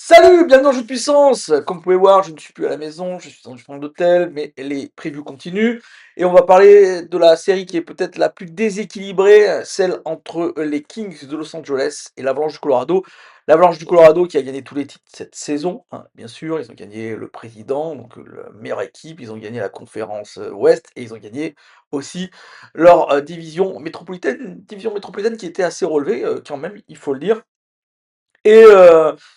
Salut, bienvenue dans Jeu de puissance. Comme vous pouvez voir, je ne suis plus à la maison, je suis dans une chambre d'hôtel, mais les previews continuent. Et on va parler de la série qui est peut-être la plus déséquilibrée, celle entre les Kings de Los Angeles et l'Avalanche du Colorado. L'Avalanche du Colorado qui a gagné tous les titres cette saison, hein, bien sûr. Ils ont gagné le président, donc la meilleure équipe. Ils ont gagné la conférence Ouest et ils ont gagné aussi leur division métropolitaine qui était assez relevée, quand même, il faut le dire. Et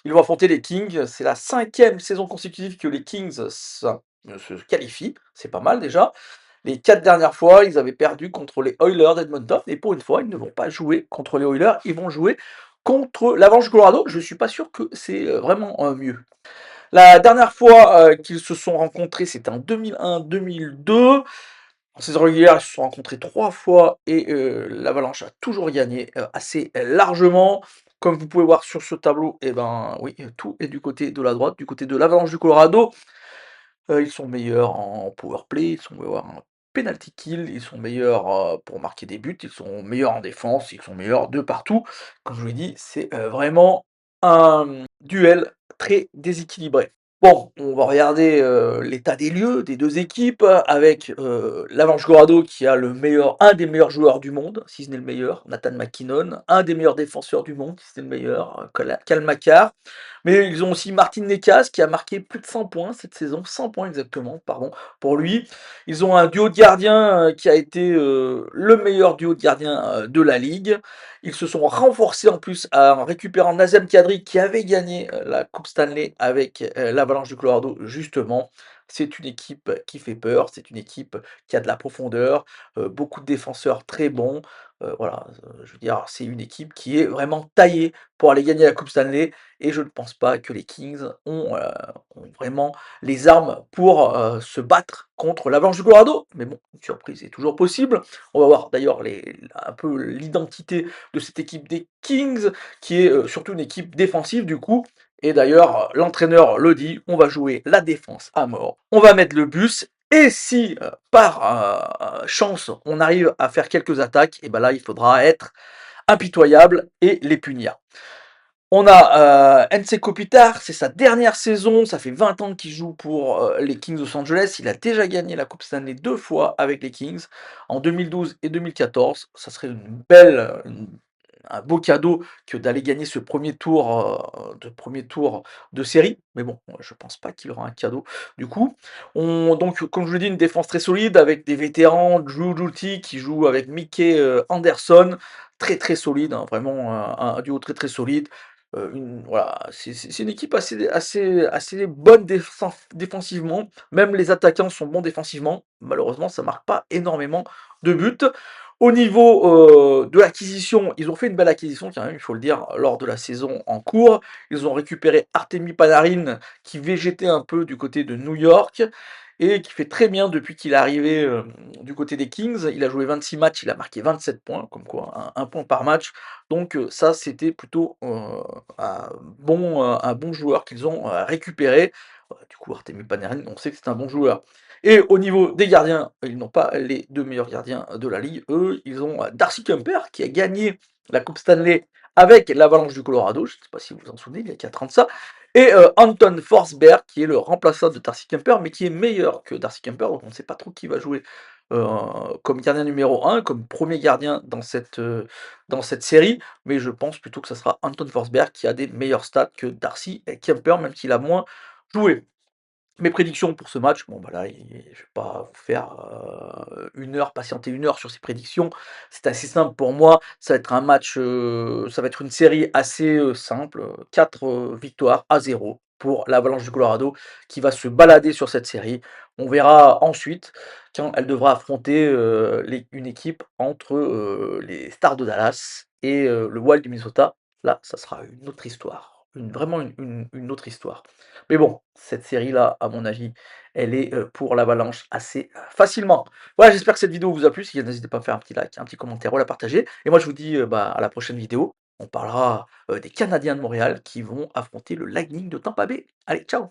ils vont affronter les Kings. C'est la 5e saison consécutive que les Kings se qualifient. C'est pas mal déjà. Les 4 dernières fois, ils avaient perdu contre les Oilers d'Edmonton. Et pour une fois, ils ne vont pas jouer contre les Oilers. Ils vont jouer contre l'Avalanche du Colorado. Je suis pas sûr que c'est vraiment mieux. La dernière fois qu'ils se sont rencontrés, c'était en 2001-2002. En saison régulière, ils se sont rencontrés 3 fois et l'Avalanche a toujours gagné, assez largement. Comme vous pouvez voir sur ce tableau, et ben, oui, tout est du côté de la droite, du côté de l'Avalanche du Colorado. Ils sont meilleurs en power play, ils sont meilleurs en penalty kill, ils sont meilleurs, pour marquer des buts, ils sont meilleurs en défense, ils sont meilleurs de partout. Comme je vous l'ai dit, c'est, vraiment un, duel très déséquilibré. Bon, on va regarder, l'état des lieux des 2 équipes avec, l'Avalanche Colorado qui a un des meilleurs joueurs du monde, si ce n'est le meilleur, Nathan MacKinnon, un des meilleurs défenseurs du monde, si ce n'est le meilleur, Cale Makar. Mais ils ont aussi Martin Necas qui a marqué plus de 100 points cette saison, 100 points exactement, pardon, pour lui. Ils ont un duo de gardiens qui a été le meilleur duo de gardiens de la ligue. Ils se sont renforcés en plus en récupérant Nazem Kadri qui avait gagné la Coupe Stanley avec l'Avalanche du Colorado justement. C'est une équipe qui fait peur, c'est une équipe qui a de la profondeur, beaucoup de défenseurs très bons. Voilà, je veux dire, c'est une équipe qui est vraiment taillée pour aller gagner la Coupe Stanley et je ne pense pas que les Kings ont vraiment les armes pour se battre contre l'Avalanche du Colorado. Mais bon, une surprise est toujours possible. On va voir d'ailleurs un peu l'identité de cette équipe des Kings, qui est surtout une équipe défensive du coup. Et d'ailleurs, l'entraîneur le dit, on va jouer la défense à mort. On va mettre le bus. Et si par chance on arrive à faire quelques attaques, et ben là il faudra être impitoyable et les punir. On a Nse Kopitar, c'est sa dernière saison, ça fait 20 ans qu'il joue pour les Kings de Los Angeles. Il a déjà gagné la Coupe Stanley 2 fois avec les Kings, en 2012 et 2014. Ça serait un beau cadeau que d'aller gagner ce premier tour de série. Mais bon, je pense pas qu'il aura un cadeau du coup. Donc, comme je vous l'ai dit, une défense très solide avec des vétérans, Drew Doughty qui joue avec Mickey Anderson, très très solide, hein, vraiment un duo très très solide. Voilà, c'est une équipe assez bonne défensivement. Même les attaquants sont bons défensivement. Malheureusement, ça marque pas énormément de buts. Au niveau de l'acquisition, ils ont fait une belle acquisition quand même, il faut le dire, lors de la saison en cours. Ils ont récupéré Artemi Panarin qui végétait un peu du côté de New York et qui fait très bien depuis qu'il est arrivé du côté des Kings. Il a joué 26 matchs, il a marqué 27 points, comme quoi un point par match. Donc ça, c'était plutôt un bon joueur qu'ils ont récupéré. Du coup, Artemi Panarin, on sait que c'est un bon joueur. Et au niveau des gardiens, ils n'ont pas les 2 meilleurs gardiens de la ligue. Eux, ils ont Darcy Kuemper qui a gagné la Coupe Stanley avec l'Avalanche du Colorado. Je ne sais pas si vous vous en souvenez, il y a 4 ans de ça. Et Anton Forsberg qui est le remplaçant de Darcy Kuemper, mais qui est meilleur que Darcy Kuemper. Donc on ne sait pas trop qui va jouer comme gardien numéro 1, comme premier gardien dans cette série. Mais je pense plutôt que ça sera Anton Forsberg qui a des meilleurs stats que Darcy Kuemper, même s'il a moins joué. Mes prédictions pour ce match, bon bah là, je vais pas vous faire 1 heure, patienter 1 heure sur ces prédictions. C'est assez simple pour moi. Ça va être un match, ça va être une série assez simple. 4 victoires à 0 pour l'Avalanche du Colorado qui va se balader sur cette série. On verra ensuite quand elle devra affronter une équipe entre les Stars de Dallas et le Wild du Minnesota. Là, ça sera une autre histoire. Vraiment une autre histoire. Mais bon, cette série-là, à mon avis, elle est pour l'Avalanche assez facilement. Voilà, j'espère que cette vidéo vous a plu. Si n'hésitez pas à faire un petit like, un petit commentaire ou à la partager. Et moi, je vous dis bah, à la prochaine vidéo. On parlera des Canadiens de Montréal qui vont affronter le Lightning de Tampa Bay. Allez, ciao!